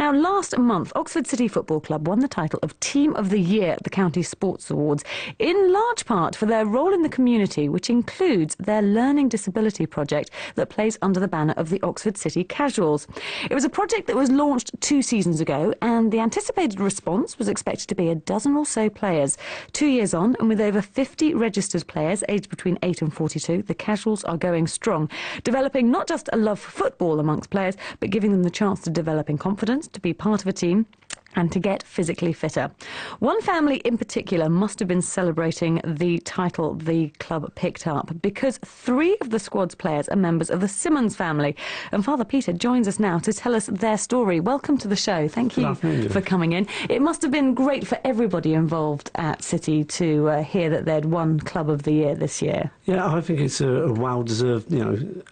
Now, last month, Oxford City Football Club won the title of Team of the Year at the County Sports Awards, in large part for their role in the community, which includes their learning disability project that plays under the banner of the Oxford City Casuals. It was a project that was launched 2 seasons ago, and the anticipated response was expected to be a dozen or so players. 2 years on, and with over 50 registered players aged between 8 and 42, the Casuals are going strong, developing not just a love for football amongst players, but giving them the chance to develop in confidence, to be part of a team, and to get physically fitter. One family in particular must have been celebrating the title the club picked up, because 3 of the squad's players are members of the Simmons family. And Father Peter joins us now to tell us their story. Welcome to the show. Thank you for coming in. It must have been great for everybody involved at City to hear that they'd won Club of the Year this year. Yeah, I think it's a well-deserved,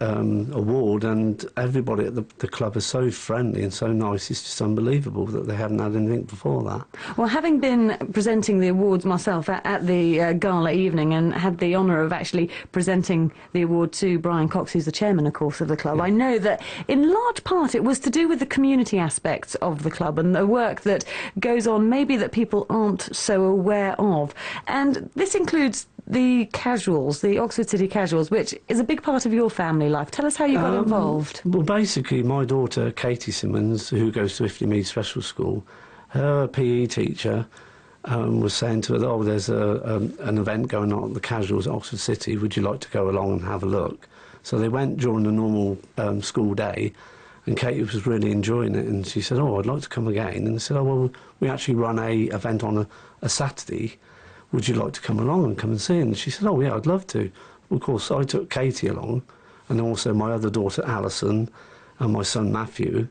award, and everybody at the club is so friendly and so nice. It's just unbelievable that they haven't had anything before that. Well, having been presenting the awards myself at the gala evening, and had the honour of actually presenting the award to Brian Cox, who's the chairman, of course, of the club, I know that in large part it was to do with the community aspects of the club and the work that goes on, maybe that people aren't so aware of. And this includes the Casuals, the Oxford City Casuals, which is a big part of your family life. Tell us how you got involved. Well, basically, my daughter, Katie Simmons, who goes to Ifley Mead Special School, her PE teacher was saying to her, oh, there's an event going on at the Casuals at Oxford City, would you like to go along and have a look? So they went during the normal school day, and Katie was really enjoying it, and she said, oh, I'd like to come again. And I said, oh, well, we actually run a event on a Saturday. Would you like to come along and come and see? And she said, oh, yeah, I'd love to. Well, of course, I took Katie along, and also my other daughter, Alison, and my son, Matthew.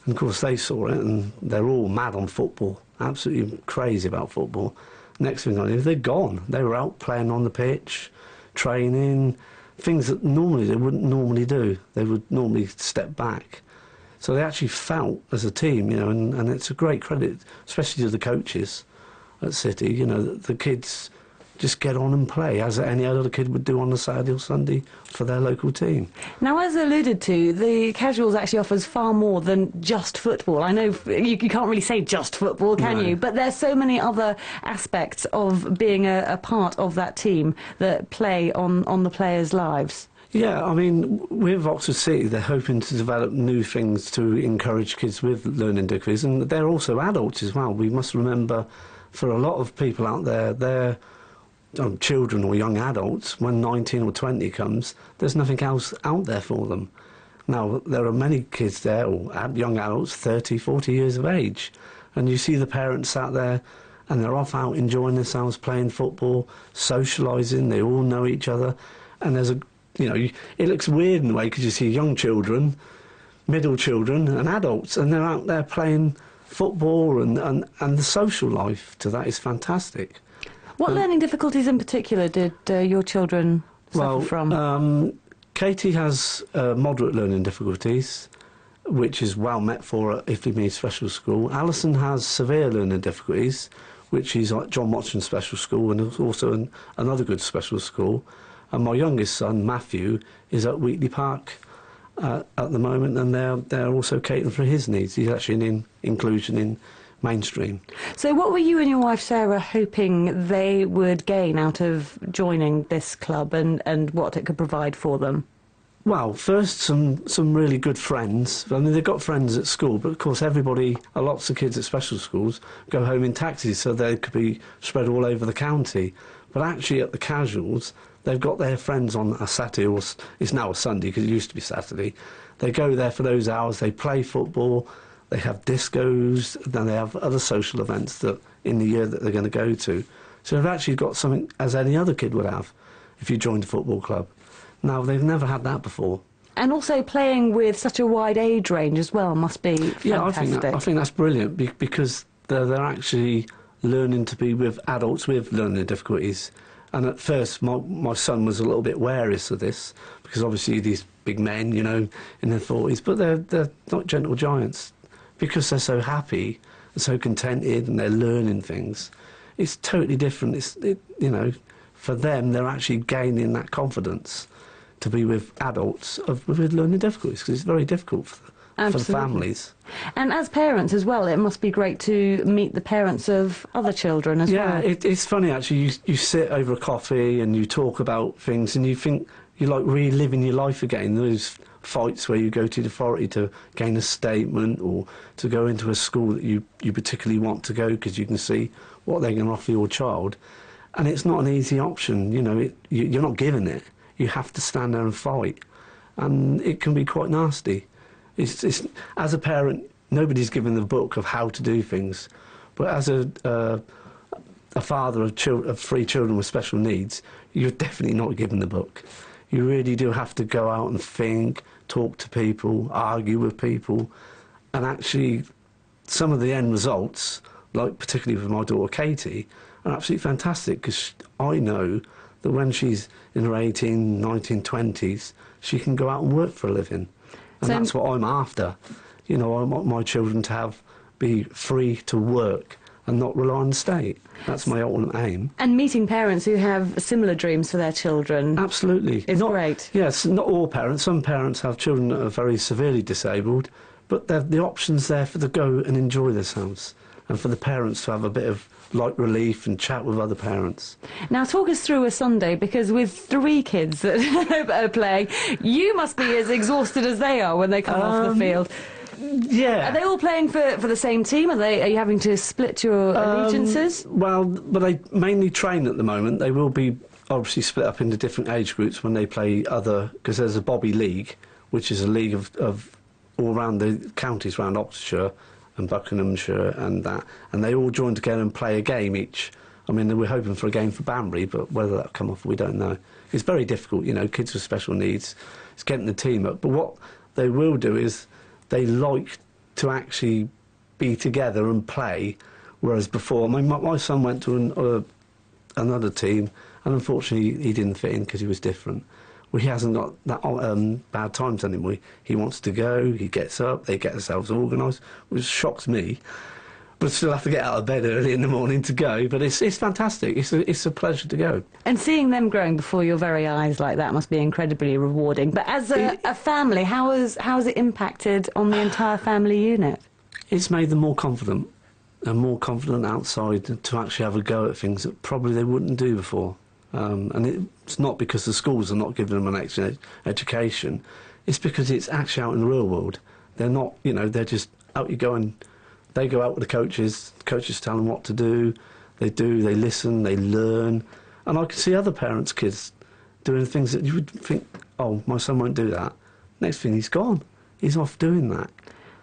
And, of course, they saw it, and they're all mad on football, absolutely crazy about football. Next thing I knew, they're gone. They were out playing on the pitch, training, things that normally they wouldn't normally do. They would normally step back. So they actually felt as a team, and it's a great credit, especially to the coaches at City, the kids just get on and play as any other kid would do on a Saturday or Sunday for their local team. Now, as alluded to, the Casuals actually offers far more than just football. I know you can't really say just football, can you? But there's so many other aspects of being a part of that team that play on the players' lives. Yeah, I mean, with Oxford City, they're hoping to develop new things to encourage kids with learning difficulties, and they're also adults as well. We must remember, for a lot of people out there, they're children or young adults. When 19 or 20 comes, there's nothing else out there for them. Now, there are many kids there, or young adults, 30, 40 years of age, and you see the parents out there, and they're off out enjoying themselves, playing football, socialising, they all know each other, and there's it looks weird in a way because you see young children, middle children and adults, and they're out there playing football, and the social life to that is fantastic. What learning difficulties in particular did your children suffer from? Katie has moderate learning difficulties, which is well met for at Ifley Mead Special School. Alison has severe learning difficulties, which is at John Watson Special School, and also another good special school. And my youngest son, Matthew, is at Wheatley Park at the moment, and they're also catering for his needs. He's actually in inclusion in mainstream. So what were you and your wife Sarah hoping they would gain out of joining this club, and what it could provide for them? Well, first, some really good friends. I mean, they've got friends at school, but of course lots of kids at special schools go home in taxis, so they could be spread all over the county. But actually at the Casuals, they've got their friends on a Saturday, or it's now a Sunday because it used to be Saturday. They go there for those hours, they play football, they have discos, then they have other social events that in the year that they're going to go to. So they've actually got something as any other kid would have if you joined a football club. Now, they've never had that before. And also playing with such a wide age range as well must be fantastic. Yeah, I think that's brilliant because they're actually learning to be with adults with learning difficulties. And at first, my son was a little bit wary of this, because obviously these big men, in their 40s, but they're not gentle giants. Because they're so happy and so contented and they're learning things, it's totally different. For them, they're actually gaining that confidence to be with adults with learning difficulties, because it's very difficult for the Absolutely. families. And as parents as well, it must be great to meet the parents of other children as Yeah, well. it's funny actually. You sit over a coffee and you talk about things, and you think you're like reliving your life again. Those fights where you go to the authority to gain a statement or to go into a school that you particularly want to go because you can see what they're going to offer your child. And it's not an easy option, you know, you're not given it. You have to stand there and fight. And it can be quite nasty. It's, as a parent, nobody's given the book of how to do things. But as a father of 3 children with special needs, you're definitely not given the book. You really do have to go out and think, talk to people, argue with people, and actually some of the end results, like particularly with my daughter Katie, are absolutely fantastic because I know that when she's in her 18, 19, 20s, she can go out and work for a living. And that's what I'm after. You know, I want my children to be free to work and not rely on the state. That's my ultimate aim. And meeting parents who have similar dreams for their children. Absolutely. It's great. Yes, not all parents. Some parents have children that are very severely disabled, but the option's there for them to go and enjoy themselves and for the parents to have a bit of light relief and chat with other parents. Now talk us through a Sunday, because with 3 kids that are playing, you must be as exhausted as they are when they come off the field. Yeah. Are they all playing for the same team? Are you having to split your allegiances? Well, but they mainly train at the moment. They will be obviously split up into different age groups when they play other, because there's a Bobby League, which is a league of all around the counties around Oxfordshire and Buckinghamshire and that, and they all join together and play a game each. I mean, we're hoping for a game for Banbury, but whether that'll come off, we don't know. It's very difficult, you know, kids with special needs. It's getting the team up. But what they will do is they like to actually be together and play, whereas before, my son went to another team, and unfortunately he didn't fit in because he was different. Well, he hasn't got that bad times anymore. He wants to go, he gets up, they get themselves organised, which shocks me. But still have to get out of bed early in the morning to go. But it's fantastic. It's a pleasure to go. And seeing them growing before your very eyes like that must be incredibly rewarding. But as a family, how has it impacted on the entire family unit? It's made them more confident and more confident outside to actually have a go at things that probably they wouldn't do before. And it's not because the schools are not giving them an extra education. It's because it's actually out in the real world. They're not, you know, they're just out. You go and they go out with the coaches tell them what to do. They listen, they learn. And I can see other parents' kids doing things that you would think, oh, my son won't do that. Next thing, he's gone. He's off doing that.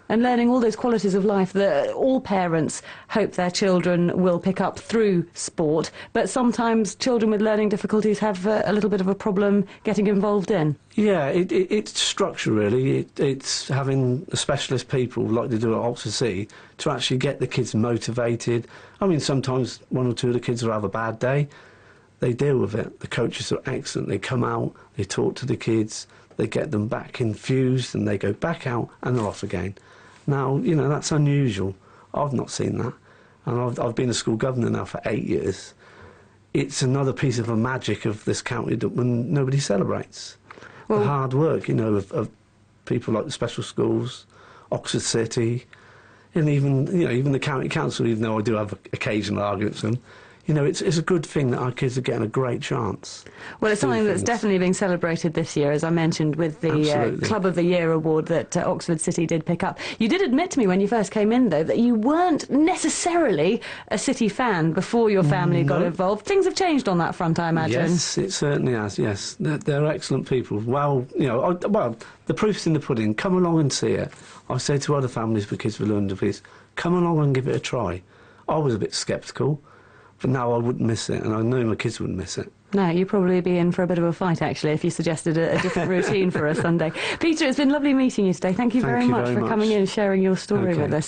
And learning all those qualities of life that all parents hope their children will pick up through sport, but sometimes children with learning difficulties have a little bit of a problem getting involved in. Yeah, it's structure really. It's having the specialist people like they do at Oxford City to actually get the kids motivated. I mean, sometimes 1 or 2 of the kids will have a bad day. They deal with it. The coaches are excellent. They come out, they talk to the kids, they get them back infused, and they go back out and they're off again. Now, you know, that's unusual. I've not seen that. And I've been a school governor now for 8 years. It's another piece of a magic of this county that when nobody celebrates. Well, the hard work, you know, of people like the special schools, Oxford City, and even the county council, even though I do have occasional arguments with them. You know, it's a good thing that our kids are getting a great chance. Well, it's something that's definitely being celebrated this year, as I mentioned, with the Club of the Year award that Oxford City did pick up. You did admit to me when you first came in, though, that you weren't necessarily a City fan before your family got involved. Things have changed on that front, I imagine. Yes, it certainly has, yes. They're excellent people. Well, you know, the proof's in the pudding. Come along and see it. I say to other families with kids with learning disabilities, come along and give it a try. I was a bit sceptical. But now I wouldn't miss it, and I know my kids wouldn't miss it. No, you'd probably be in for a bit of a fight, actually, if you suggested a different routine for a Sunday. Peter, it's been lovely meeting you today. Thank you very much for coming in and sharing your story with us.